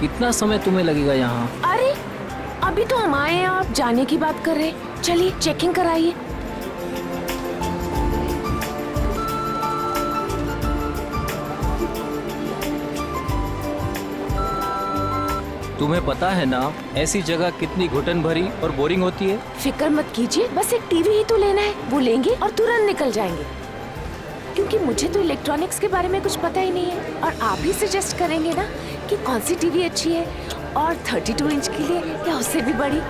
इतना समय तुम्हें लगेगा यहाँ? अरे अभी तो हम आए हैं और जाने की बात कर रहे हैं। चलिए चेकिंग कराइए। तुम्हें पता है ना ऐसी जगह कितनी घुटन भरी और बोरिंग होती है। फिक्र मत कीजिए, बस एक टीवी ही तो लेना है, वो लेंगे और तुरंत निकल जाएंगे। क्योंकि मुझे तो इलेक्ट्रॉनिक्स के बारे में कुछ पता ही नहीं है और आप ही सजेस्ट करेंगे ना कि कौन सी टीवी अच्छी है और 32 इंच के लिए या उससे भी बड़ी।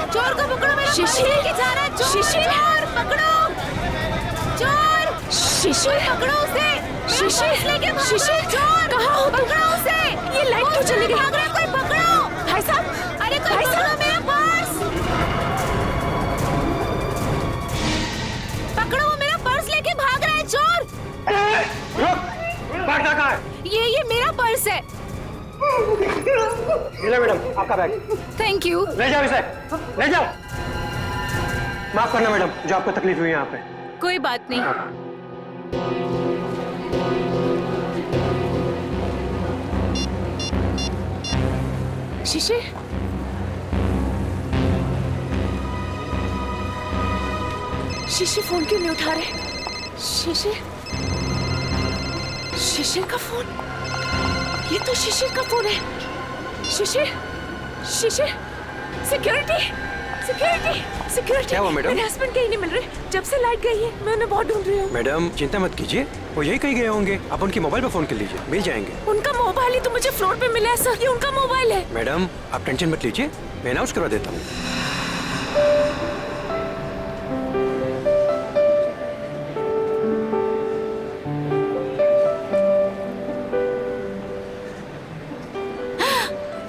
चोर को पकड़ो, मेरा शिशिर लेके जा रहा है। शिशिर पकड़ो, चोर शिशिर पकड़ो उसे। शिशिर लेके शिशिर चोर कहाँ हो? पकड़ो उसे। ये लाइट क्यों चली गई? भाग रहा है कोई, पकड़ो। भाई साहब, अरे कोई पकड़ो मेरा पर्स। पकड़ो, वो मेरा पर्स लेके भाग रहा है चोर। रुक, भागना कहाँ है? ये मेरा पर्स है। ले मैडम आपका बैग। Thank you. ले जाओ इसे, ले जाओ। माफ करना मैडम, जो आपको तकलीफ हुई यहाँ पे। कोई बात नहीं। शिशिर, शिशिर फोन क्यों नहीं उठा रहे? शिशिर, शिशिर का फोन, ये तो शिशिर का फोन है। शिशिर, शिशिर, सिक्योरिटी, सिक्योरिटी, सिक्योरिटी। क्या हुआ मैडम? मेरे हस्बैंड कहीं नहीं मिल रहे। जब से लाइट गई है मैं उन्हें बहुत ढूंढ रही हूँ। मैडम चिंता मत कीजिए, वो यही कहीं गए होंगे। आप उनके मोबाइल पे फोन कर लीजिए, मिल जाएंगे। उनका मोबाइल ही तो मुझे फ्लोर पे मिला है सर, ये उनका मोबाइल है। मैडम आप टेंशन मत लीजिए, मैं अनाउंस करवा देता हूँ।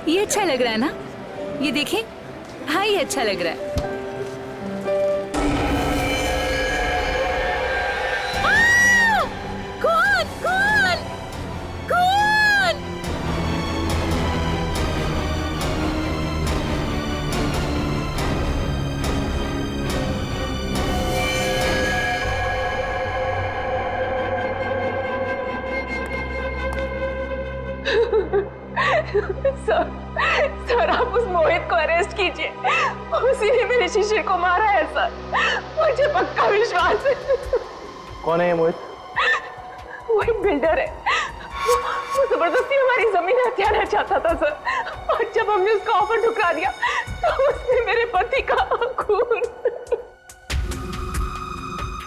ये अच्छा लग रहा है ना? ये देखें। हाँ ये अच्छा लग रहा है। कौन कौन कौन? सर आप उस मोहित को अरेस्ट कीजिए, उसी ने मेरे शिशिर को मारा है सर, मुझे पक्का विश्वास है। कौन है ये मोहित? वो एक बिल्डर है, वो जबरदस्ती हमारी जमीन हथियाना चाहता था सर, और जब हमने उसका ऑफर ठुकरा दिया तो उसने मेरे पति का खून।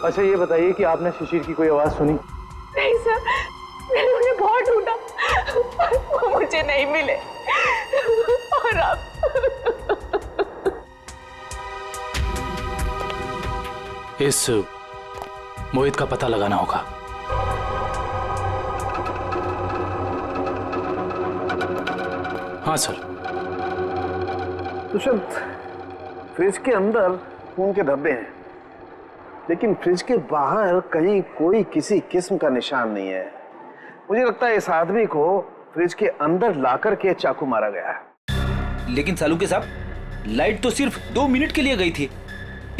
अच्छा ये बताइए कि आपने शिशिर की कोई आवाज सुनी? नहीं सर, मैंने उन्हें बहुत ढूंढा, वो मुझे नहीं मिले। और अब इस मोहित का पता लगाना होगा। हाँ सर। दुष्यंत, फ्रिज के अंदर खून के धब्बे हैं, लेकिन फ्रिज के बाहर कहीं कोई किसी किस्म का निशान नहीं है। मुझे लगता है इस आदमी को फ्रिज के अंदर लाकर के चाकू मारा गया है। लेकिन सालुंके साहब, लाइट तो सिर्फ 2 मिनट के लिए गई थी।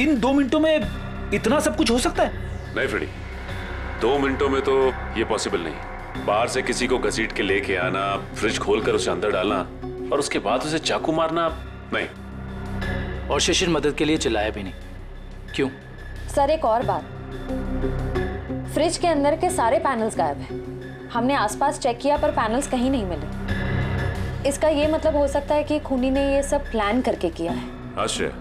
इन 2 मिनटों में इतना सब कुछ हो सकता है? नहीं फ्रेडी, 2 मिनटों में तो ये पॉसिबल नहीं। बाहर से किसी को घसीट के लेके आना, फ्रिज खोलकर उसे अंदर डालना और उसके बाद उसे चाकू मारना, नहीं। और शिशिर मदद के लिए चिल्लाया भी नहीं। क्यों? सर एक और बात, फ्रिज के अंदर के सारे पैनल्स गायब हैं। हमने आसपास चेक किया पर पैनल्स कहीं नहीं मिले। इसका ये मतलब हो सकता है कि खूनी ने ये सब प्लान करके किया है। आश्रय,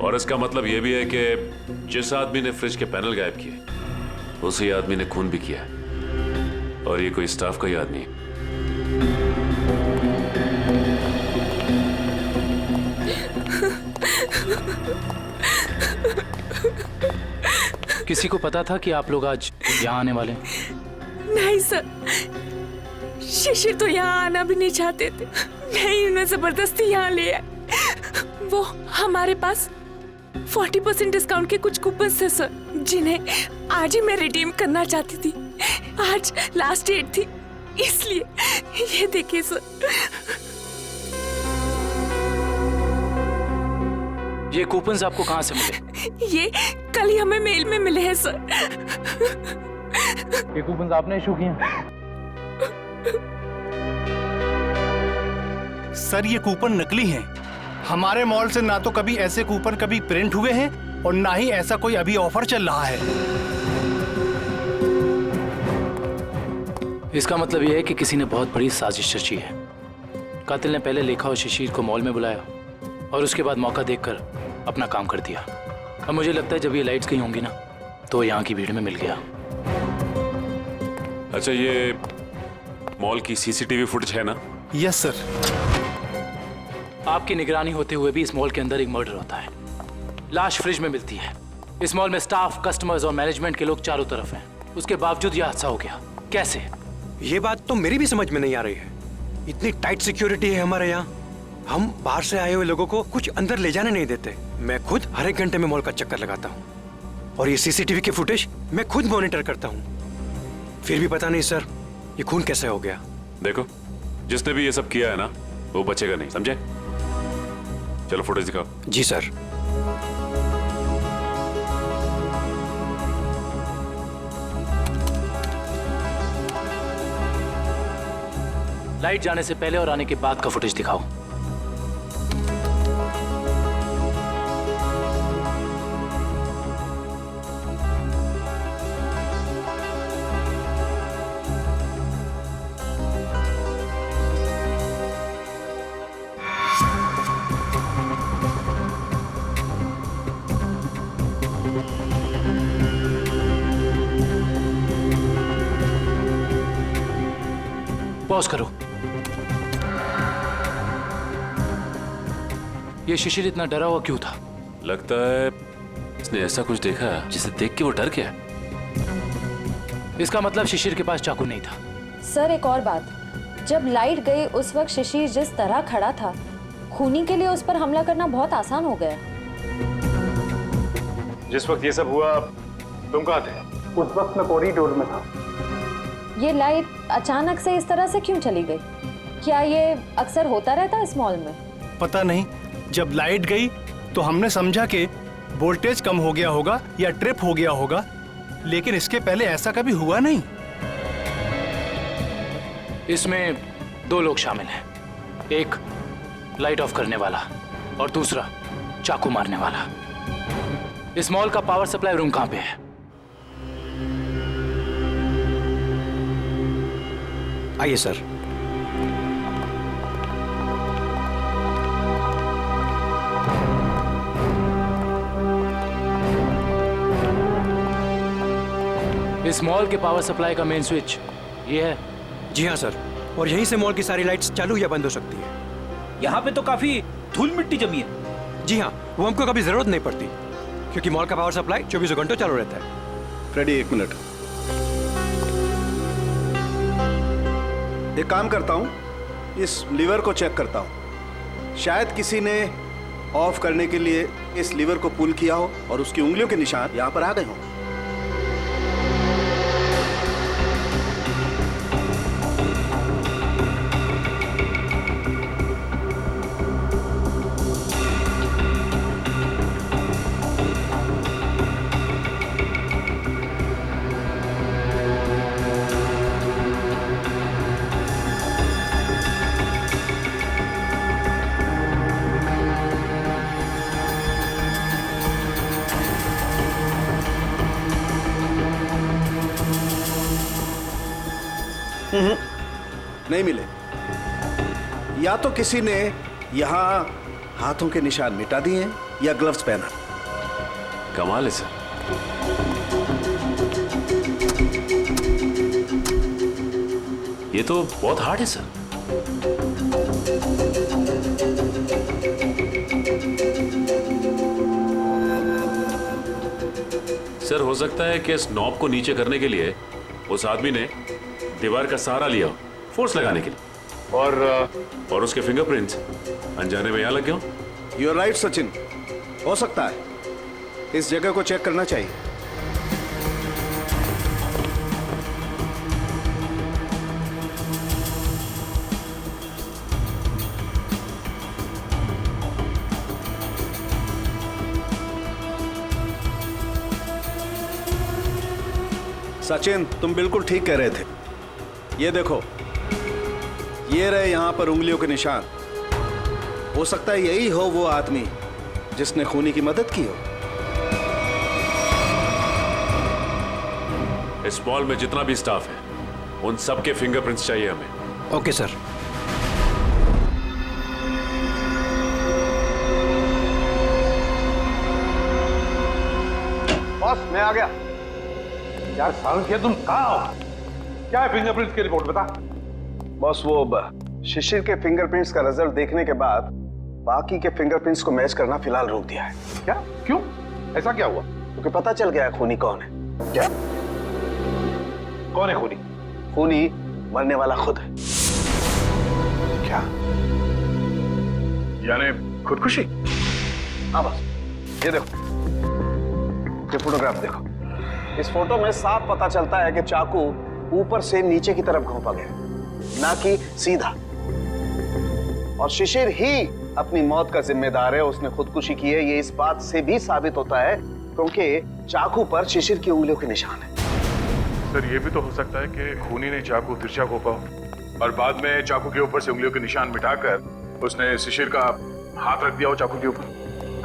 और इसका मतलब ये भी है कि जिस आदमी ने फ्रिज के पैनल गायब किए उसी आदमी ने खून भी किया, और ये कोई स्टाफ का ही आदमी है। किसी को पता था कि आप लोग आज यहाँ आने वाले हैं? नहीं सर, शिशिर तो यहाँ आना भी नहीं चाहते थे, नहीं उन्हें जबरदस्ती यहाँ ले आए। वो हमारे पास 40% डिस्काउंट के कुछ कूपन थे सर, जिन्हें आज ही मैं रिडीम करना चाहती थी। आज लास्ट डेट थी, इसलिए ये देखिए सर। ये कूपन्स आपको कहाँ से मिले? ये कल ही हमें मेल में मिले हैं सर। ये कूपन्स आपने इशू किए? सर ये कूपन नकली हैं। हमारे मॉल से ना तो कभी ऐसे कूपन कभी प्रिंट हुए हैं और ना ही ऐसा कोई अभी ऑफर चल रहा है। इसका मतलब यह है कि किसी ने बहुत बड़ी साजिश रची है। कातिल ने पहले लेखा और शिशिर को मॉल में बुलाया और उसके बाद मौका देखकर अपना काम कर दिया। अब मुझे लगता है जब ये लाइट्स कहीं होंगी ना तो यहाँ की भीड़ में मिल गया। अच्छा, ये मॉल की सीसीटीवी फुटेज है ना? Yes sir. आपकी निगरानी होते हुए भी इस मॉल के अंदर एक मर्डर होता है। लाश फ्रिज में मिलती है। इस मॉल में स्टाफ, कस्टमर्स और मैनेजमेंट के लोग चारों तरफ हैं। उसके बावजूद यह हादसा हो गया। कैसे? ये बात तो मेरी भी समझ में नहीं आ रही है। इतनी टाइट सिक्योरिटी है हमारे यहाँ, हम बाहर से आए हुए लोगों को कुछ अंदर ले जाने नहीं देते। मैं खुद हर एक घंटे में मॉल का चक्कर लगाता हूँ और ये सीसीटीवी की फुटेज मैं खुद मॉनिटर करता हूँ। फिर भी पता नहीं सर, ये खून कैसे हो गया। देखो, जिसने भी ये सब किया है ना, वो बचेगा नहीं, समझे? चलो फुटेज दिखाओ। जी सर। लाइट जाने से पहले और आने के बाद का फुटेज दिखाओ। पॉज करो। ये शिशिर इतना डरा हुआ क्यों था? लगता है इसने ऐसा कुछ देखा जिसे देख के वो डर गया। इसका मतलब शिशिर के पास चाकू नहीं था। सर एक और बात, जब लाइट गई उस वक्त शिशिर जिस तरह खड़ा था, खूनी के लिए उस पर हमला करना बहुत आसान हो गया। जिस वक्त ये सब हुआ तुम कहाँ थे? उस वक्त मैं कॉरिडोर में था। ये लाइट अचानक से इस तरह से क्यों चली गई? क्या ये अक्सर होता रहता इस मॉल में? पता नहीं, जब लाइट गई तो हमने समझा कि वोल्टेज कम हो गया होगा या ट्रिप हो गया होगा, लेकिन इसके पहले ऐसा कभी हुआ नहीं। इसमें दो लोग शामिल हैं, एक लाइट ऑफ करने वाला और दूसरा चाकू मारने वाला। इस मॉल का पावर सप्लाई रूम कहाँ पे है? आइए सर। इस मॉल के पावर सप्लाई का मेन स्विच ये है? जी हाँ सर, और यहीं से मॉल की सारी लाइट्स चालू या बंद हो सकती है। यहाँ पे तो काफी धूल मिट्टी जमी है। जी हाँ, वो हमको कभी जरूरत नहीं पड़ती क्योंकि मॉल का पावर सप्लाई 24 घंटों चालू रहता है। फ्रेडी एक मिनट, एक काम करता हूँ, इस लीवर को चेक करता हूँ। शायद किसी ने ऑफ करने के लिए इस लीवर को पुल किया हो और उसकी उंगलियों के निशान यहाँ पर आ गए हों। नहीं मिले। या तो किसी ने यहाँ हाथों के निशान मिटा दिए हैं या ग्लव्स पहना। कमाल है सर। ये तो बहुत हार्ड है सर। सर सर हो सकता है कि इस नॉब को नीचे करने के लिए उस आदमी ने दीवार का सहारा लिया हो, फोर्स लगाने के लिए, और उसके फिंगरप्रिंट्स अनजाने में यहाँ लग गए हो। यू आर राइट सचिन, हो सकता है। इस जगह को चेक करना चाहिए। सचिन, तुम बिल्कुल ठीक कह रहे थे। ये देखो, ये रहे यहां पर उंगलियों के निशान। हो सकता है यही हो वो आदमी जिसने खूनी की मदद की हो। इस मॉल में जितना भी स्टाफ है उन सबके फिंगरप्रिंट्स चाहिए हमें। Okay sir. बॉस, मैं आ गया। यार सांख्य, तुम कहाँ हो? क्या है फिंगरप्रिंट्स की रिपोर्ट, बता। बॉस, वो शिशिर के फिंगरप्रिंट्स का रिजल्ट देखने के बाद बाकी के फिंगरप्रिंट्स को मैच करना फिलहाल रोक दिया है। क्या? क्यों? ऐसा क्या हुआ? क्योंकि पता चल गया खूनी कौन है। क्या? कौन है खूनी? खूनी मरने वाला खुद है। क्या? यानी खुदकुशी? हाँ बस, ये देखो, ये फोटोग्राफ देखो। इस फोटो में साफ पता चलता है कि चाकू ऊपर से नीचे की तरफ घोंपा गया, ना कि सीधा। और शिशिर ही अपनी मौत का जिम्मेदार है, उसने खुदकुशी की है। ये इस बात से भी साबित होता है क्योंकि चाकू पर शिशिर की उंगलियों के निशान है। सर, ये भी तो हो सकता है कि खूनी ने चाकू तिरछा घोंपा हो और बाद में चाकू के ऊपर से उंगलियों के निशान मिटाकर उसने शिशिर का हाथ रख दिया हो चाकू के ऊपर।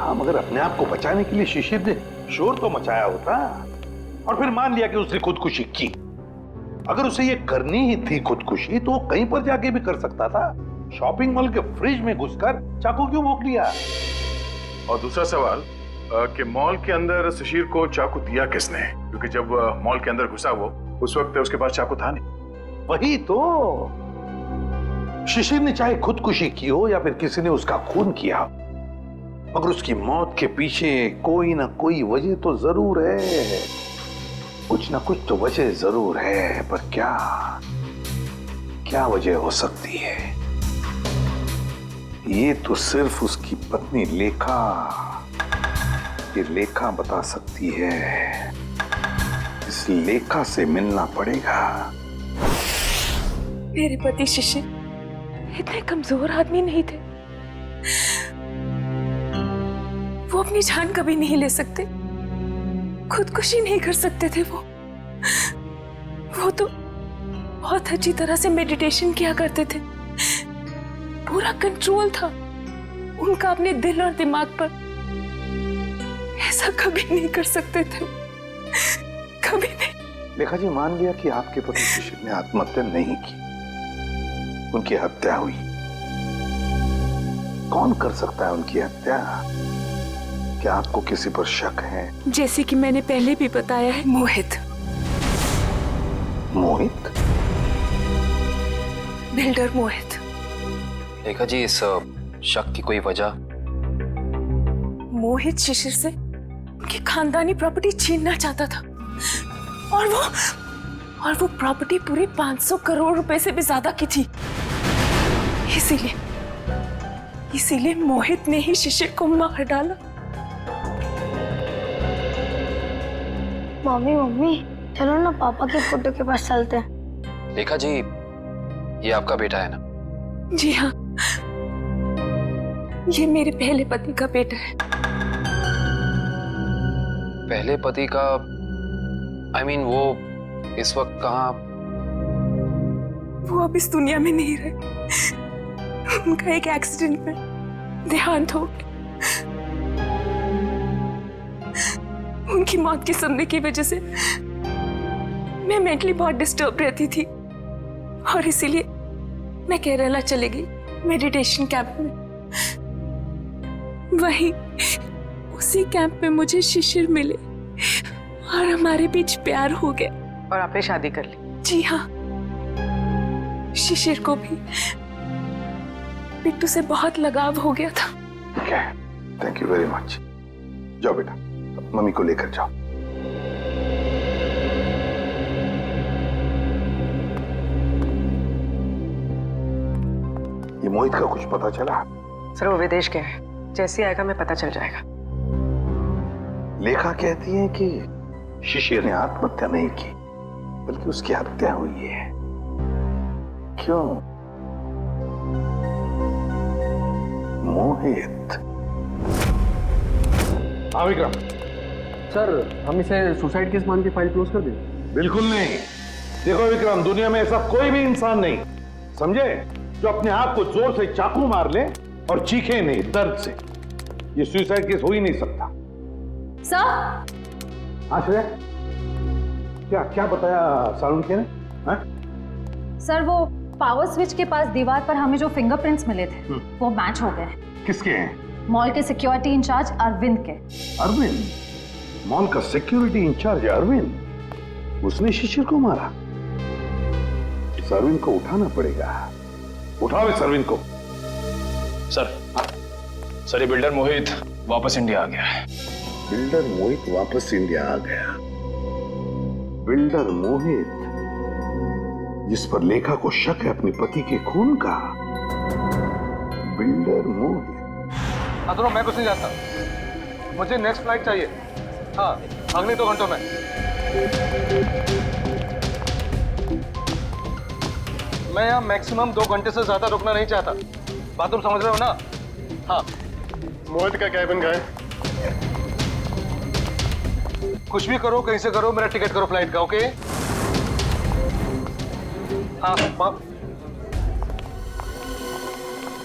हाँ, मगर अपने आप को बचाने के लिए शिशिर ने शोर तो मचाया होता, और फिर मान लिया कि उसने खुदकुशी की। अगर उसे ये करनी ही थी खुदकुशी, तो वो कहीं पर जाके भी कर सकता था। शॉपिंग मॉल के फ्रिज में घुसकर चाकू क्यों भोंक लिया? और दूसरा सवाल कि मॉल के अंदर शिशिर को चाकू दिया किसने? क्योंकि जब मॉल के अंदर घुसा वो, उस वक्त उसके पास चाकू था नहीं। वही तो, शिशिर ने चाहे खुदकुशी की हो या फिर किसी ने उसका खून किया, मगर उसकी मौत के पीछे कोई ना कोई वजह तो जरूर है। कुछ ना कुछ तो वजह जरूर है, पर क्या वजह हो सकती है? ये तो सिर्फ उसकी पत्नी लेखा बता सकती है। इस लेखा से मिलना पड़ेगा। मेरे पति शिशिर इतने कमजोर आदमी नहीं थे। वो अपनी जान कभी नहीं ले सकते, खुदकुशी नहीं कर सकते थे। वो तो बहुत अच्छी तरह से मेडिटेशन किया करते थे। पूरा कंट्रोल था उनका अपने दिल और दिमाग पर। ऐसा कभी नहीं कर सकते थे, कभी नहीं। लेखा जी, मान लिया कि आपके पति शिशिर ने आत्महत्या नहीं की, उनकी हत्या हुई। कौन कर सकता है उनकी हत्या? क्या आपको किसी पर शक है? जैसे कि मैंने पहले भी बताया है, मोहित। मोहित? बिल्डर मोहित। लेखा जी, इस शक की कोई वजह? मोहित शिशिर से उनकी खानदानी प्रॉपर्टी छीनना चाहता था, और वो प्रॉपर्टी पूरी 500 करोड़ रुपए से भी ज्यादा की थी। इसीलिए मोहित ने ही शिशिर को मार डाला। मम्मी, चलो ना पापा के फोटो के पास चलते हैं। लेखा जी, ये आपका बेटा है ना? जी हाँ, ये मेरे पहले पति का बेटा है। पहले पति का? I mean, वो इस वक्त कहाँ? वो अब इस दुनिया में नहीं रहे। उनका एक एक्सीडेंट में देहांत हो गया। उनकी मौत के सदमे की वजह से मैं मेंटली बहुत डिस्टर्ब रहती थी, और इसीलिए मैं केरला चली गई मेडिटेशन कैंप में। वहीं उसी कैंप में मुझे शिशिर मिले और हमारे बीच प्यार हो गया। और आपने शादी कर ली? जी हाँ, शिशिर को भी बिट्टू से बहुत लगाव हो गया था। Thank you very much. जाओ बेटा, मम्मी को लेकर जाओ। मोहित का कुछ पता चला? सर वो विदेश गया है, जैसे ही आएगा मैं पता चल जाएगा। लेखा कहती है कि शिशिर ने आत्महत्या नहीं की, बल्कि उसकी हत्या हुई है। क्यों? मोहित। हाँ विक्रम। सर हम इसे सुसाइड केस मान के फाइल क्लोज कर दें? बिल्कुल नहीं। देखो विक्रम, दुनिया में ऐसा कोई भी इंसान नहीं, समझे, जो अपने आप को जोर से चाकू मार ले और चीखे नहीं दर्द से। ये सुसाइड केस हो ही नहीं सकता। सर। आश्रय, क्या क्या बताया सालुंखे ने? हाँ? सर वो पावर स्विच के पास दीवार पर हमें जो फिंगरप्रिंट्स मिले थे वो मैच हो गए। किसके हैं? मॉल के सिक्योरिटी इंचार्ज अरविंद के। अरविंद? मॉल का सिक्योरिटी इंचार्ज अरविंद? उसने शिशिर को मारा? इस अरविंद को उठाना पड़ेगा। उठाओ इस अरविंद को। सर ये बिल्डर मोहित वापस इंडिया आ गया है। बिल्डर मोहित वापस इंडिया आ गया? बिल्डर मोहित जिस पर लेखा को शक है अपने पति के खून का? बिल्डर मोहित। हाँ दोनों, मैं कुछ नहीं जानता, मुझे नेक्स्ट फ्लाइट चाहिए। हाँ अगले 2 घंटों में। मैं यहाँ मैक्सिमम 2 घंटे से ज्यादा रुकना नहीं चाहता। बात तुम समझ रहे हो ना? हाँ। मोहित का कैबिन गए। कुछ भी करो, कहीं से करो, मेरा टिकट करो फ्लाइट का। ओके? हाँ।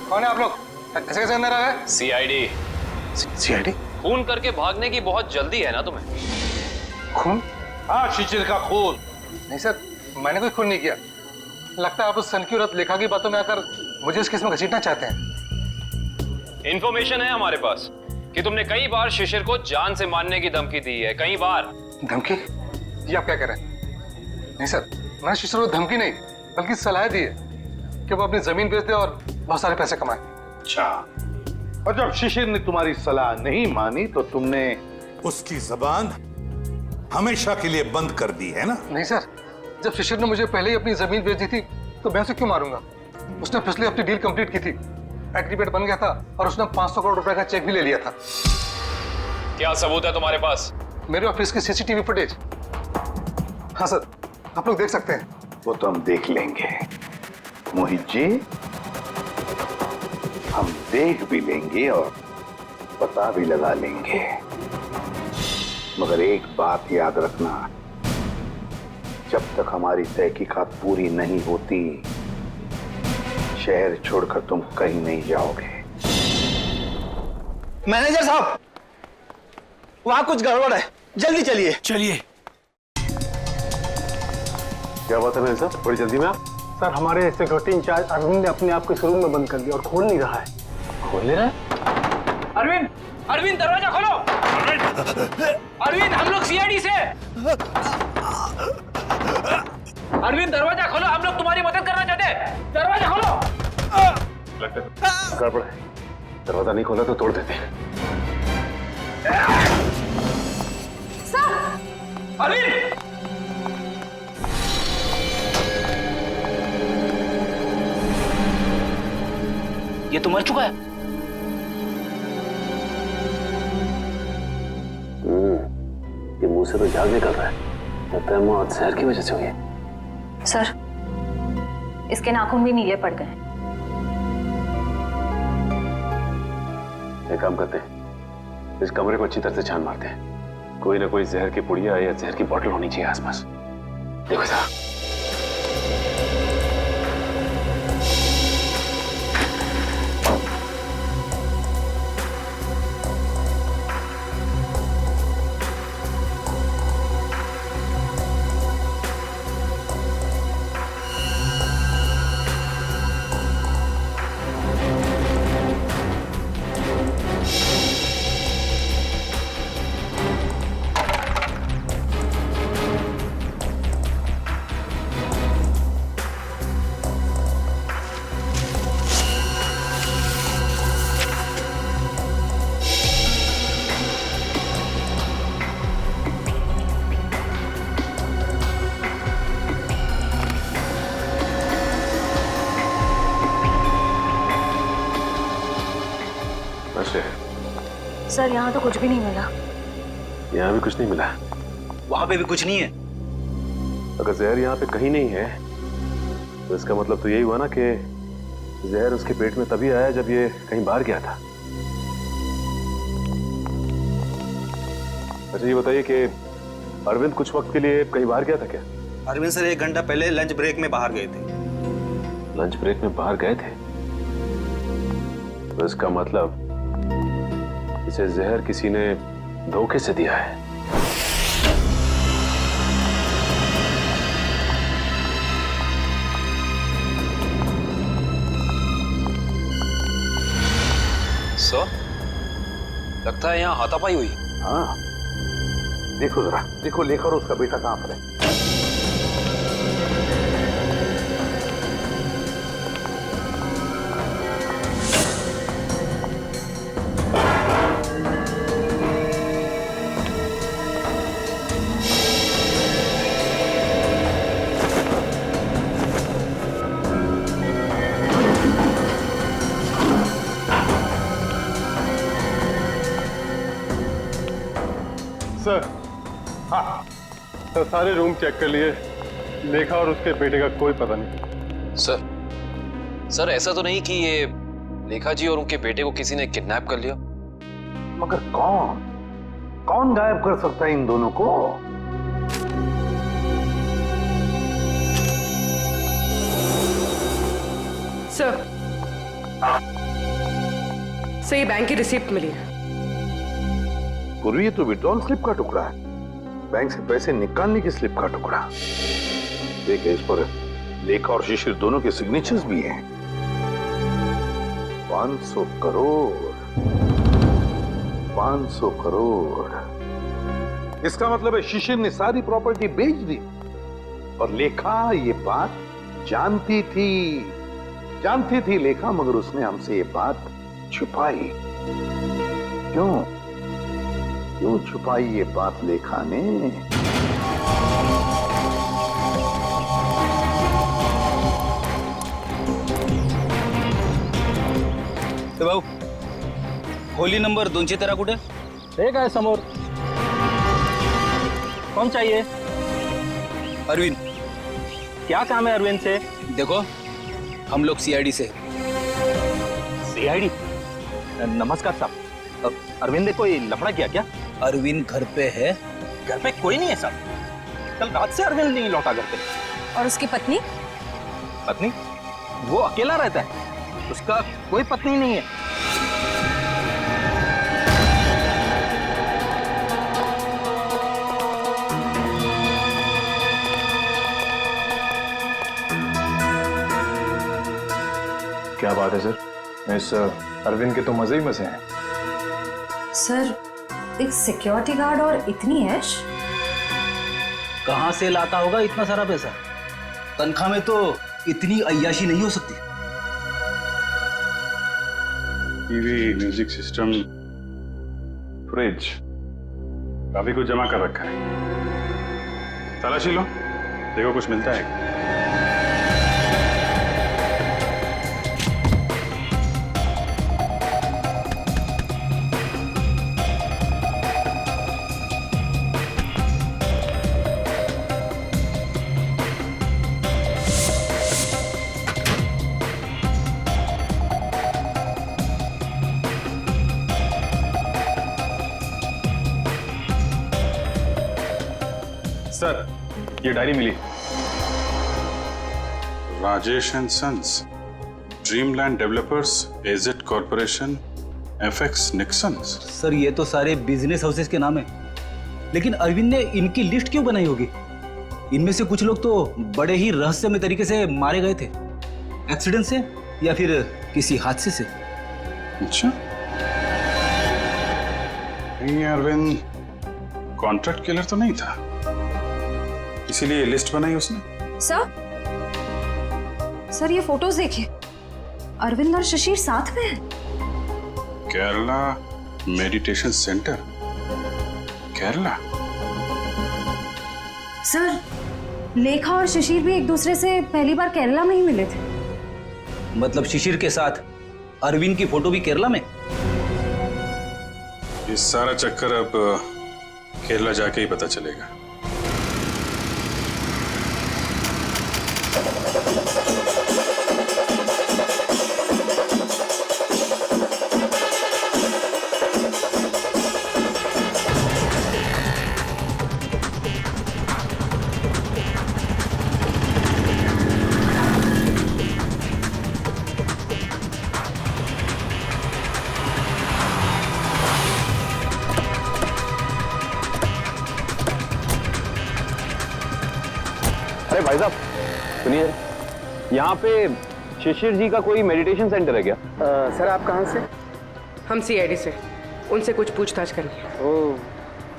कौन है आप लोग? कैसे कैसे अंदर आ गए? सीआईडी। सीआईडी? खून करके भागने की बहुत जल्दी है ना तुम्हें? खून? हाँ, शिशिर का खून। नहीं सर, मैंने कोई खून नहीं किया। लगता है आप उस सनकी औरत लेखा की बातों में आकर मुझे इस केस में घसीटना चाहते हैं। इंफॉर्मेशन है हमारे पास कि तुमने कई बार शिशिर को जान से मारने की धमकी दी है। कई बार। धमकी? ये आप क्या कह रहे हैं? नहीं सर, मैंने शिशिर को धमकी नहीं बल्कि सलाह दी है कि वो अपनी जमीन बेच दे और बहुत सारे पैसे कमाए। अच्छा, और जब शिशिर ने तुम्हारी सलाह नहीं मानी तो तुमने उसकी जबान हमेशा के लिए बंद कर दी है ना? नहीं सर, जब शिशिर ने मुझे पहले ही अपनी जमीन बेच दी थी तो मैं उसे क्यों मारूंगा? उसने पिछले हफ्ते डील कंप्लीट की थी, एग्रीमेंट बन गया था और उसने 500 करोड़ रुपए का चेक भी ले लिया था। क्या सबूत है तुम्हारे पास? मेरे ऑफिस की सीसीटीवी फुटेज। हाँ सर, आप लोग देख सकते हैं। वो तो हम देख लेंगे मोहित जी, हम देख भी लेंगे और पता भी लगा लेंगे। मगर एक बात याद रखना, जब तक हमारी तहकीकात पूरी नहीं होती शहर छोड़कर तुम कहीं नहीं जाओगे। मैनेजर साहब, वहां कुछ गड़बड़ है, जल्दी चलिए। चलिए। क्या बात है मैनेजर साहब, बड़ी जल्दी में आप? सर हमारे सिक्योरिटी इंचार्ज अरविंद ने अपने आप को इस रूम में बंद कर दिया और खोल नहीं रहा है। खोल नहीं रहा है? अरविंद, अरविंद दरवाजा खोलो। अरविंद, हम लोग सीआईडी से। अरविंद दरवाजा खोलो, हम लोग तुम्हारी मदद करना चाहते हैं। दरवाजा खोलो। गड़बड़ है, दरवाजा नहीं खोला तो तोड़ देते हैं। अरविंद! ये तो मर चुका है। ये मुंह से तो झाग निकल रहा है। लगता है मौत जहर की वजह से हुई है। सर, इसके नाखून भी नीले पड़ गए। एक काम करते हैं, इस कमरे को अच्छी तरह से छान मारते हैं। कोई ना कोई जहर की पुड़िया या जहर की बोतल होनी चाहिए आसपास। देखो साहब। सर यहाँ तो कुछ भी नहीं मिला। यहाँ भी कुछ नहीं मिला? वहां पे भी कुछ नहीं है। अगर जहर यहाँ पे कहीं नहीं है तो इसका मतलब तो यही हुआ ना कि जहर उसके पेट में तभी आया जब ये कहीं बाहर गया था। अच्छा ये बताइए कि अरविंद कुछ वक्त के लिए कहीं बाहर गया था क्या? अरविंद सर 1 घंटा पहले लंच ब्रेक में बाहर गए थे। लंच ब्रेक में बाहर गए थे? तो इसका मतलब इसे जहर किसी ने धोखे से दिया है। सर, लगता है यहाँ हाथापाई हुई। हाँ, देखो जरा, देखो लेखा और उसका बेटा कहां पर है। सर, हाँ सर, सारे रूम चेक कर लिए। लेखा और उसके बेटे का कोई पता नहीं। सर ऐसा तो नहीं कि ये लेखा जी और उनके बेटे को किसी ने किडनैप कर लिया? मगर कौन गायब कर सकता है इन दोनों को? सर, ये बैंक की रिसिप्ट मिली है। पूर्वी ये तो विड्रॉल स्लिप का टुकड़ा है, बैंक से पैसे निकालने की स्लिप का टुकड़ा। देखिए इस पर लेखा और शिशिर दोनों के सिग्नेचर्स भी हैं। 500 करोड़, 500 करोड़। इसका मतलब है शिशिर ने सारी प्रॉपर्टी बेच दी और लेखा ये बात जानती थी लेखा, मगर उसने हमसे ये बात छुपाई। क्यों छुपाई ये बात लेखा ने? तो भाऊ, खोली नंबर 213 कुठे? एक आहे समोर। कौन चाहिए? अरविंद। क्या काम है अरविंद से? देखो, हम लोग सीआईडी से। सीआईडी? नमस्कार साहब, अरविंद ने कोई लफड़ा किया क्या? अरविंद घर पे है। घर पे कोई नहीं है साहब, कल रात से अरविंद नहीं लौटा घर पे। और उसकी पत्नी? पत्नी? वो अकेला रहता है, उसका कोई पत्नी नहीं है। क्या बात है सर, इस अरविंद के तो मजे ही मजे हैं। सर, एक सिक्योरिटी गार्ड और इतनी ऐश? कहां से लाता होगा इतना सारा पैसा? तनख्वाह में तो इतनी अय्याशी नहीं हो सकती। टीवी, म्यूजिक सिस्टम, फ्रिज, काफी कुछ जमा कर रखा है। तलाशी लो, देखो कुछ मिलता है। सर, ये डायरी मिली। Rajesh and sons, Dreamland developers, AZ corporation, FX Nixons. Sir, ये तो सारे बिजनेस हाउसेस के नाम है, लेकिन अरविंद ने इनकी लिस्ट क्यों बनाई होगी? इनमें से कुछ लोग तो बड़े ही रहस्यमय तरीके से मारे गए थे, एक्सीडेंट से या फिर किसी हादसे से। अच्छा, ये अरविंद कॉन्ट्रैक्ट किलर तो नहीं था, इसीलिए लिस्ट बनाई उसने। सर ये फोटोज देखिए, अरविंद और शिशिर साथ में हैं। Kerala meditation centre, Kerala. Sir, लेखा और शिशिर भी एक दूसरे से पहली बार केरला में ही मिले थे। मतलब शिशिर के साथ अरविंद की फोटो भी केरला में? ये सारा चक्कर अब केरला जाके ही पता चलेगा। अरे भाई साहब सुनिए, यहाँ पे शिशिर जी का कोई मेडिटेशन सेंटर है क्या? सर आप कहाँ से? हम सीआईडी से, उनसे कुछ पूछताछ करनी है। ओह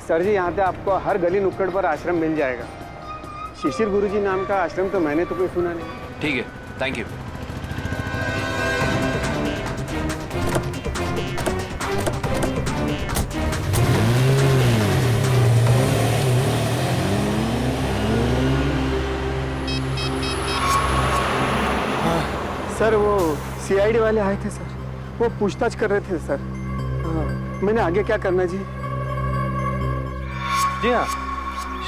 सर जी, यहाँ पे आपको हर गली नुक्कड़ पर आश्रम मिल जाएगा। शिशिर गुरुजी नाम का आश्रम तो मैंने तो कोई सुना नहीं। ठीक है, थैंक यू। सर वो सीआईडी वाले आए थे सर, वो पूछताछ कर रहे थे सर। हाँ, मैंने आगे क्या करना जी? जी हाँ,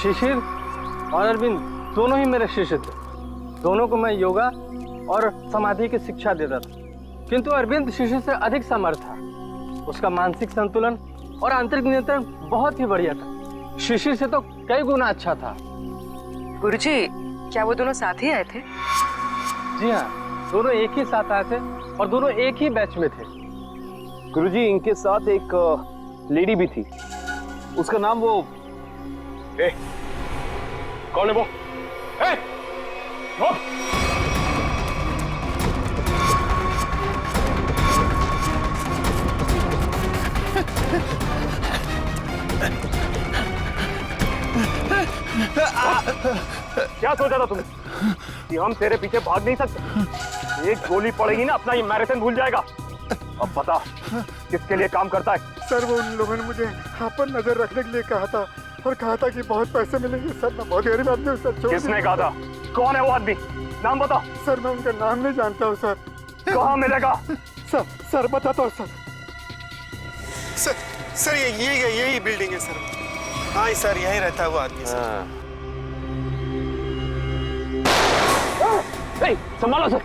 शिशिर और अरविंद दोनों ही मेरे शिष्य थे। दोनों को मैं योगा और समाधि की शिक्षा देता था, किंतु अरविंद शिशिर से अधिक समर्थ था। उसका मानसिक संतुलन और आंतरिक नियंत्रण बहुत ही बढ़िया था। शिशिर से तो कई गुना अच्छा था। गुरुजी, क्या वो दोनों साथ ही आए थे? जी हाँ, दोनों एक ही साथ आए थे और दोनों एक ही बैच में थे। गुरुजी, इनके साथ एक लेडी भी थी, उसका नाम वो कौन है वो? क्या सोचा था तुमने कि हम तेरे पीछे भाग नहीं सकते? एक गोली पड़ेगी ना, अपना ये मैराथन भूल जाएगा। अब बता किसके लिए काम करता है? सर वो उन लोगों ने मुझे यहाँ पर नजर रखने के लिए कहा था और कहा था कि बहुत पैसे मिलेंगे। सर मैं बहुत गरीब आदमी हूँ सर। किसने कहा था? कौन है वो आदमी? नाम बता। सर मैं उनका नाम नहीं जानता हूँ सर। कहाँ मिलेगा? सर बताता हूँ सर। सर यही बिल्डिंग है सर। हाँ सर, यहीं रहता है वो आदमी सर। संभालो सर।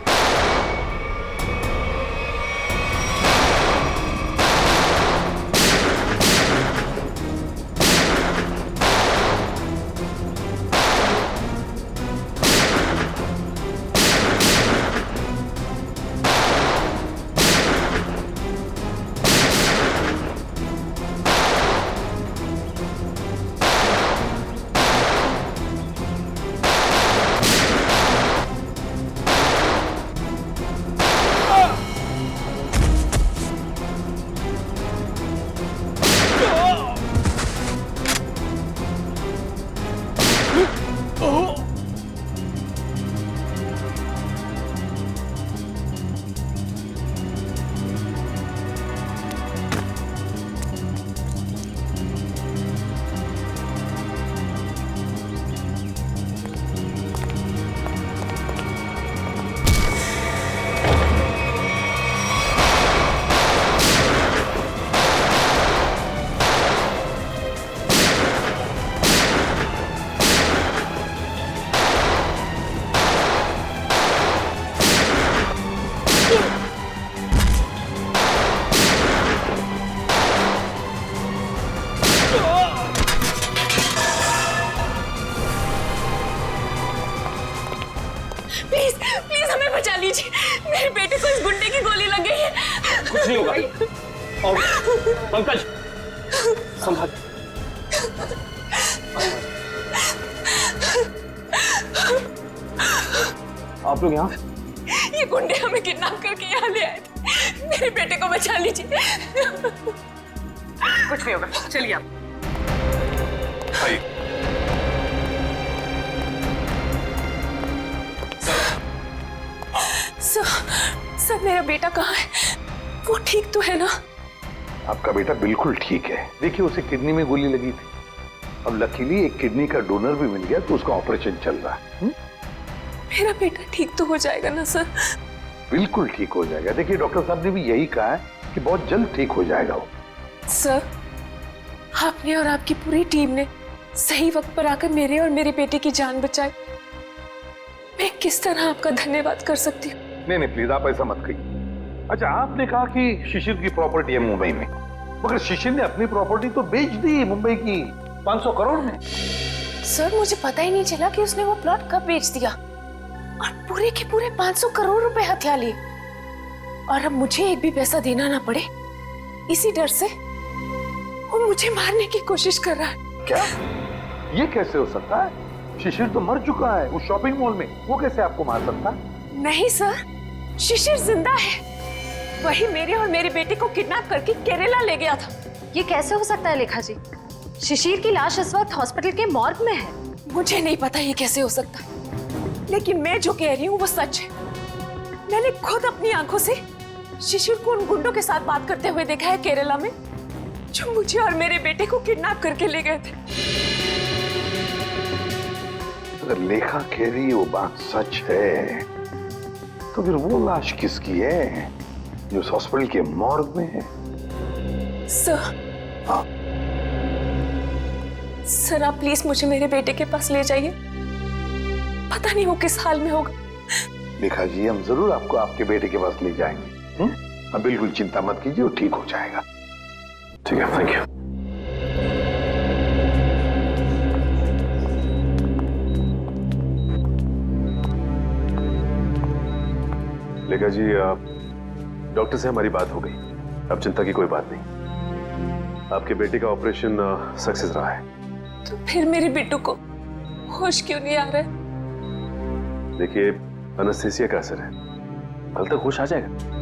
प्लीज हमें बचा लीजिए, मेरे बेटे को इस गुंडे की गोली लग गई है। कुछ नहीं होगा। और पंकज संभाल। आप लोग यहाँ? ये गुंडे हमें किडनैप करके यहाँ ले आए थे, मेरे बेटे को बचा लीजिए। कुछ नहीं होगा, चलिए आप। सर मेरा बेटा कहाँ है? वो ठीक तो है ना? आपका बेटा बिल्कुल ठीक है। देखिए उसे किडनी में गोली लगी थी, अब लकीली एक किडनी का डोनर भी मिल गया तो उसका ऑपरेशन चल रहा है। मेरा बेटा ठीक तो हो जाएगा ना सर? बिल्कुल ठीक हो जाएगा। देखिए डॉक्टर साहब ने भी यही कहा है कि बहुत जल्द ठीक हो जाएगा वो। सर आपने और आपकी पूरी टीम ने सही वक्त पर आकर मेरे और मेरे बेटे की जान बचाई। मैं किस तरह आपका धन्यवाद कर सकती हूँ? नहीं नहीं प्लीज आप ऐसा मत कहिए। अच्छा आपने कहा कि शिशिर की प्रॉपर्टी है मुंबई में, मगर शिशिर ने अपनी प्रॉपर्टी तो बेच दी मुंबई की 500 करोड़ में। सर मुझे पता ही नहीं चला कि उसने वो प्लॉट कब बेच दिया और पूरे के पूरे 500 करोड़ रुपए हथिया लिए। और अब मुझे एक भी पैसा देना ना पड़े, इसी डर से वो मुझे मारने की कोशिश कर रहा है। क्या? ये कैसे हो सकता है? शिशिर तो मर चुका है उस शॉपिंग मॉल में, वो कैसे आपको मार सकता है? नहीं सर, शिशिर जिंदा है। वही मेरे और मेरे बेटे को किडनैप करके केरला ले गया था। ये कैसे हो सकता है लेखा जी? शिशिर की लाश इस वक्त हॉस्पिटल के मॉर्ग में है। मुझे नहीं पता ये कैसे हो सकता है, लेकिन मैं जो कह रही हूँ वो सच है। मैंने खुद अपनी आंखों से शिशिर को उन गुंडों के साथ बात करते हुए देखा है केरला में, जो मुझे और मेरे बेटे को किडनैप करके ले गए थे। अगर लेखा कह रही वो बात सच है तो फिर वो लाश किसकी है जो उस हॉस्पिटल के मॉर्ग में है? सर, हाँ सर आप प्लीज मुझे मेरे बेटे के पास ले जाइए। पता नहीं वो किस हाल में होगा। लेखा जी हम जरूर आपको आपके बेटे के पास ले जाएंगे। अब बिल्कुल चिंता मत कीजिए, वो ठीक हो जाएगा। ठीक है, थैंक यू। लेखा जी डॉक्टर से हमारी बात हो गई, अब चिंता की कोई बात नहीं। आपके बेटे का ऑपरेशन सक्सेस रहा है। तो फिर मेरे बेटू को होश क्यों नहीं आ रहा है? देखिए एनेस्थीसिया का असर है, कल तक होश आ जाएगा।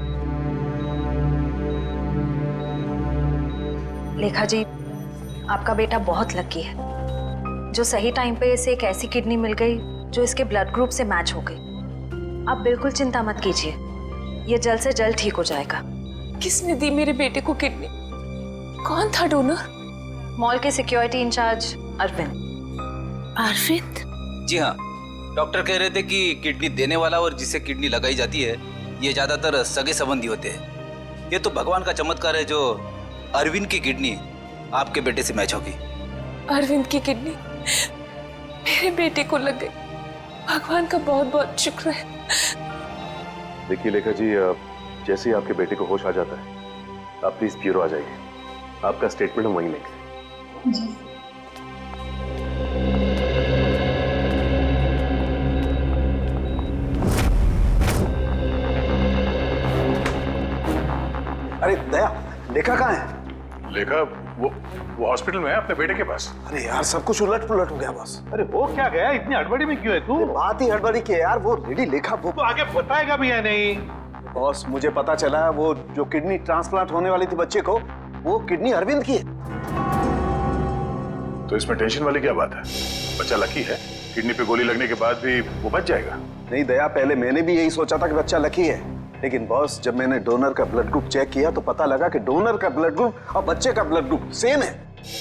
लेखा जी, आपका बेटा बहुत लकी है जो सही टाइम पे इसे एक ऐसी किडनी मिल गई जो इसके ब्लड ग्रुप से मैच हो गई। आप बिल्कुल चिंता मत कीजिए, ये जल्द से जल्द ठीक हो जाएगा। किसने दी मेरे बेटे को किडनी? कौन था डोनर? मॉल के सिक्योरिटी इंचार्ज अरविंद। अरविंद? जी हाँ, डॉक्टर कह रहे थे कि किडनी देने वाला और जिसे किडनी लगाई जाती है ये ज्यादातर सगे संबंधी होते हैं। ये तो भगवान का चमत्कार है जो अरविंद की किडनी आपके बेटे से मैच होगी। अरविंद की किडनी मेरे बेटे को लग गई, भगवान का बहुत बहुत शुक्र है। देखिए लेखा जी जैसे ही आपके बेटे को होश आ जाता है आप प्लीज ब्यूरो आ जाइए, आपका स्टेटमेंट हम वहीं लेंगे। जी। अरे दया, लेखा कहाँ है? लेखा वो हॉस्पिटल में है अपने बेटे के पास। अरे यार सब कुछ उलट पुलट हो गया बॉस। अरे वो क्या गया, इतनी हड़बड़ी में क्यों है तू? बात ही हड़बड़ी की है यार, वो लेडी लेखा वो तो आगे बताएगा भी या नहीं? बॉस मुझे पता चला वो जो किडनी ट्रांसप्लांट होने वाली थी बच्चे को, वो किडनी अरविंद की है। तो इसमें टेंशन वाली क्या बात है? बच्चा लकी है, किडनी पे गोली लगने के बाद भी वो बच जाएगा। नहीं दया, पहले मैंने भी यही सोचा था कि बच्चा लकी है, लेकिन बॉस जब मैंने डोनर का ब्लड ग्रुप चेक किया तो पता लगा कि डोनर का ब्लड ग्रुप और बच्चे का ब्लड ग्रुप सेम है।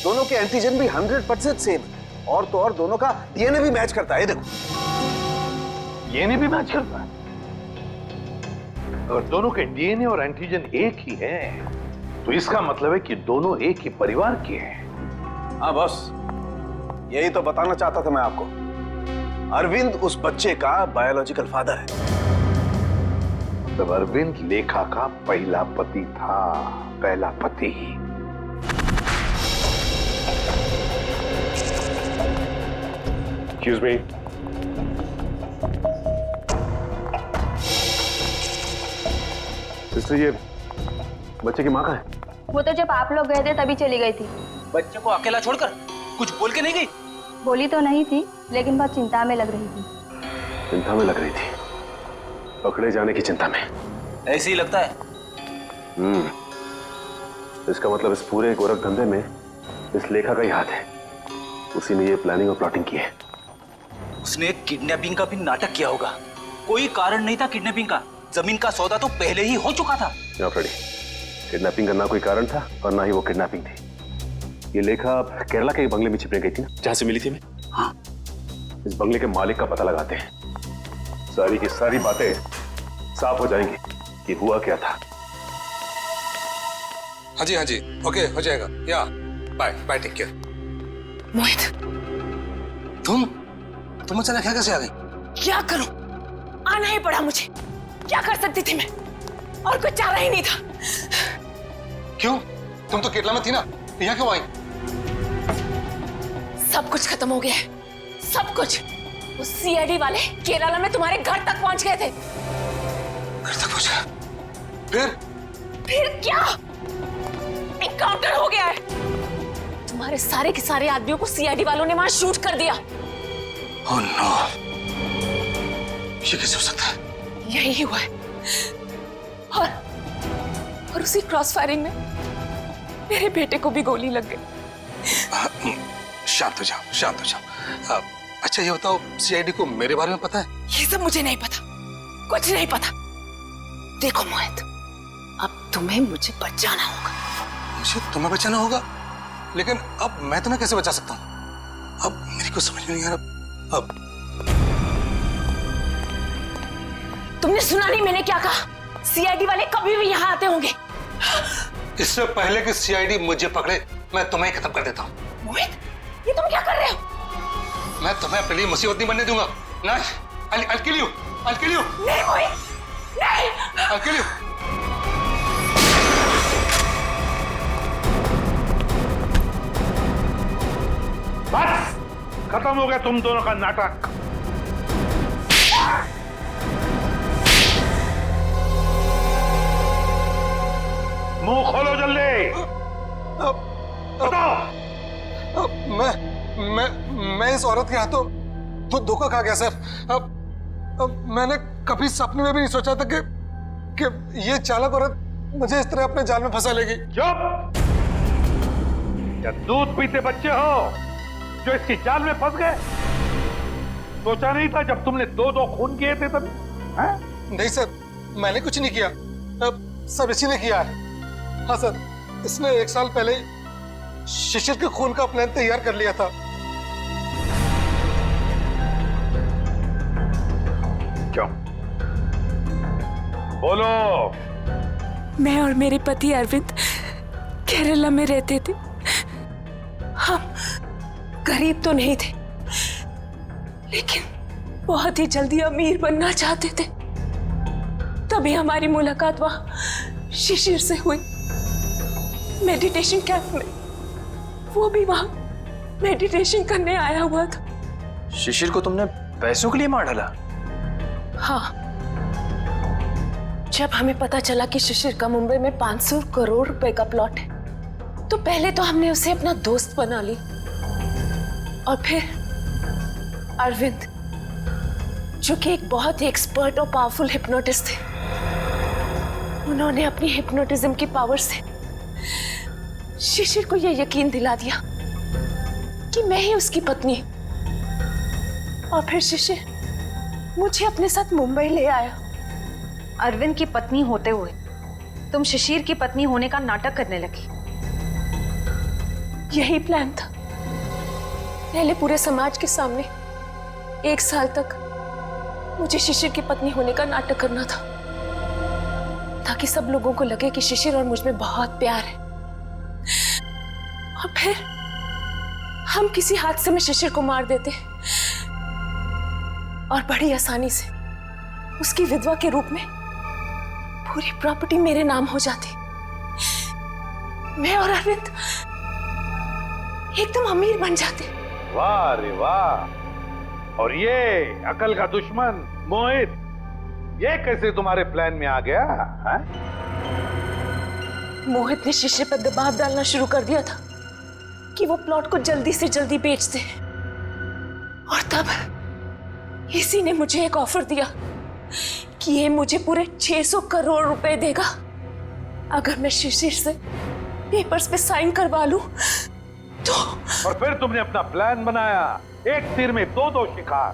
दोनों के एंटीजन भी 100% सेम है, और तो और दोनों का डीएनए भी मैच करता है। देखो डीएनए भी मैच करता है। अगर दोनों के डीएनए और एंटीजन एक ही है तो इसका मतलब है कि दोनों एक ही परिवार के हैं। हाँ बॉस, यही तो बताना चाहता था मैं आपको। अरविंद उस बच्चे का बायोलॉजिकल फादर है। तब अरविंद लेखा का पहला पति था, पहला पति। Excuse me. सिस्टर, ये बच्चे की माँ कहाँ है? वो तो जब आप लोग गए थे तभी चली गई थी। बच्चे को अकेला छोड़कर कुछ बोल के नहीं गई? बोली तो नहीं थी, लेकिन बहुत चिंता में लग रही थी। चिंता में लग रही थी? पकड़े जाने की चिंता में? ऐसे ही लगता है। इसका मतलब इस पूरे गोरख धंधे में इस लेखा का ही हाथ है। उसी ने ये प्लानिंग और प्लॉटिंग की है। उसने किडनैपिंग का भी नाटक किया होगा। कोई कारण नहीं था किडनैपिंग का, जमीन का सौदा तो पहले ही हो चुका था। फ्रेडी, किडनैपिंग का ना कोई कारण था और ना ही वो किडनैपिंग थी। ये लेखा केरला के बंगले में छिपने गई थी ना, जहां से मिली थी मैं। हाँ। इस बंगले के मालिक का पता लगाते हैं, सारी की सारी बातें साफ हो जाएंगी कि हुआ क्या था। हाँ जी ओके, हो जाएगा। या बाय बाय, टेक केयर। मोहित, तुम अचानक यहाँ कैसे आ गई? क्या करूं? आना ही पड़ा मुझे। क्या कर सकती थी मैं? और कुछ चारा ही नहीं था। क्यों? तुम तो केरला में थी ना, यहाँ क्यों आई? सब कुछ खत्म हो गया है, सब कुछ। उस सीआईडी वाले केरला में तुम्हारे घर तक पहुंच गए थे। घर तक पहुंचा? फिर क्या? एनकाउंटर हो गया है। तुम्हारे सारे के सारे आदमियों को सीआईडी वालों ने वहां शूट कर दिया। ओह नो, ये कैसे हो सकता है? यही हुआ है। और उसी क्रॉस फायरिंग में मेरे बेटे को भी गोली लग गई। शांत हो जाओ, शांत हो जाओ। अच्छा ये बताओ, सीआईडी को मेरे बारे में पता है? ये सब मुझे नहीं पता, कुछ नहीं पता। देखो मोहित, अब तुम्हें मुझे बचाना होगा। मुझे तुम्हें बचाना होगा? लेकिन अब मैं तुम्हें कैसे बचा सकता हूँ? अब मेरी कुछ समझ में नहीं आ रहा। अब तुमने सुना नहीं मैंने क्या कहा? सीआईडी वाले कभी भी यहाँ आते होंगे। इससे पहले कि सीआईडी मुझे पकड़े, मैं तुम्हें खत्म कर देता हूँ। मोहित, ये तुम क्या कर रहे हो? मैं तुम्हें अपने लिए मुसीबत नहीं बनने दूंगा। नहीं, I'll kill you. I'll kill you. नहीं मोहित, नहीं। I'll kill you. बस खत्म हो गया तुम दोनों का नाटक। मुंह खोलो जल्दी। बताओ। मैं इस औरत के हाथों तो धोखा खा गया सर। अब मैंने कभी सपने में भी नहीं सोचा था कि ये चालाक औरत मुझे इस तरह अपने जाल में फंसा लेगी। चुप! क्या दूध पीते बच्चे हो जो इसकी जाल में फंस गए? सोचा नहीं था जब तुमने दो खून किए थे तब? नहीं सर, मैंने कुछ नहीं किया। सब इसी ने किया है। हाँ सर, इसने 1 साल पहले शिशिर के खून का प्लान तैयार कर लिया था। क्यों? बोलो। मैं और मेरे पति अरविंद केरला में रहते थे। हम गरीब तो नहीं थे, लेकिन बहुत ही जल्दी अमीर बनना चाहते थे। तभी हमारी मुलाकात वहां शिशिर से हुई, मेडिटेशन कैंप में। वो भी वहां मेडिटेशन करने आया हुआ था। शिशिर को तुमने पैसों के लिए मार डाला? हाँ, जब हमें पता चला कि शिशिर का मुंबई में 500 करोड़ रुपए का प्लॉट है, तो पहले तो हमने उसे अपना दोस्त बना ली, और फिर अरविंद, जो कि एक बहुत ही एक्सपर्ट और पावरफुल हिप्नोटिस्ट थे, उन्होंने अपनी हिप्नोटिज्म की पावर से शिशिर को यह यकीन दिला दिया कि मैं ही उसकी पत्नी। और फिर शिशिर मुझे अपने साथ मुंबई ले आया। अरविंद की पत्नी होते हुए तुम शिशिर की पत्नी होने का नाटक करने लगी। यही प्लान था। पहले पूरे समाज के सामने 1 साल तक मुझे शिशिर की पत्नी होने का नाटक करना था, ताकि सब लोगों को लगे कि शिशिर और मुझ में बहुत प्यार है। और फिर हम किसी हादसे में शिशिर को मार देते और बड़ी आसानी से उसकी विधवा के रूप में पूरी प्रॉपर्टी मेरे नाम हो जाती। मैं और अरविंद एकदम अमीर बन जाते। वाह रे वाह! और ये अकल का दुश्मन मोहित, ये कैसे तुम्हारे प्लान में आ गया? है? मोहित ने शिशिर पर दबाव डालना शुरू कर दिया था कि वो प्लॉट को जल्दी से जल्दी बेच दे। और तब इसी ने मुझे एक ऑफर दिया कि ये मुझे पूरे 600 करोड़ रुपए देगा अगर मैं शिशिर से पेपर्स पे साइन करवा लूं तो। और फिर तुमने अपना प्लान बनाया, एक तीर में दो शिकार।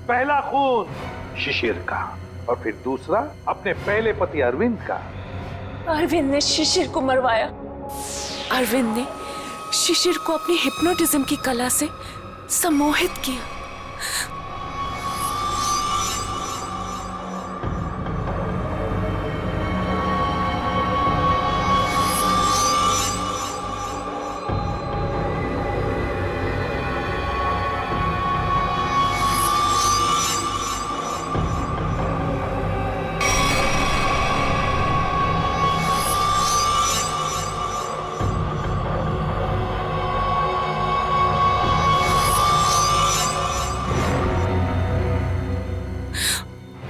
पहला खून शिशिर का, और फिर दूसरा अपने पहले पति अरविंद का। अरविंद ने शिशिर को मरवाया। अरविंद ने शिशिर को अपनी हिप्नोटिज्म की कला से सम्मोहित किया।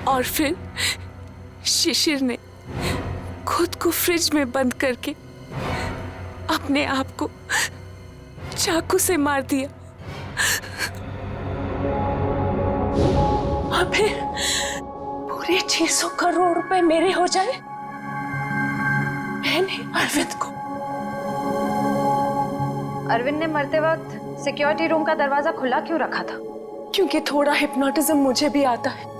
और फिर शिशिर ने खुद को फ्रिज में बंद करके अपने आप को चाकू से मार दिया। और फिर पूरे 600 करोड़ रुपए मेरे हो जाए। मैंने अरविंद को। अरविंद ने मरते वक्त सिक्योरिटी रूम का दरवाजा खुला क्यों रखा था? क्योंकि थोड़ा हिप्नोटिज्म मुझे भी आता है।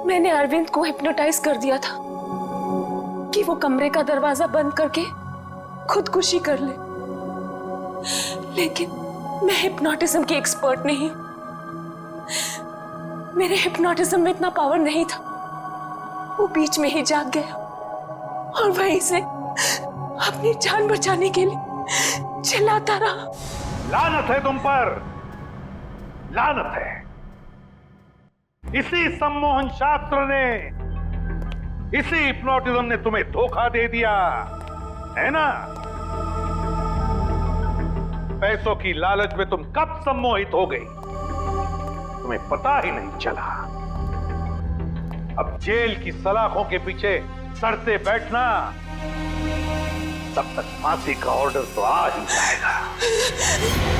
मैंने अरविंद को हिप्नोटाइज कर दिया था कि वो कमरे का दरवाजा बंद करके खुदकुशी कर ले। लेकिन मैं हिप्नोटिज्म की एक्सपर्ट नहीं। मेरे हिप्नोटिज्म में इतना पावर नहीं था। वो बीच में ही जाग गया और वहीं से अपनी जान बचाने के लिए चिल्लाता रहा। लानत है तुम पर, लानत है। इसी सम्मोहन शास्त्र ने, इसी हिप्नोटिज्म ने तुम्हें धोखा दे दिया है ना? पैसों की लालच में तुम कब सम्मोहित हो गई, तुम्हें पता ही नहीं चला। अब जेल की सलाखों के पीछे सड़ते बैठना, तब तक फांसी का ऑर्डर तो आ ही जाएगा।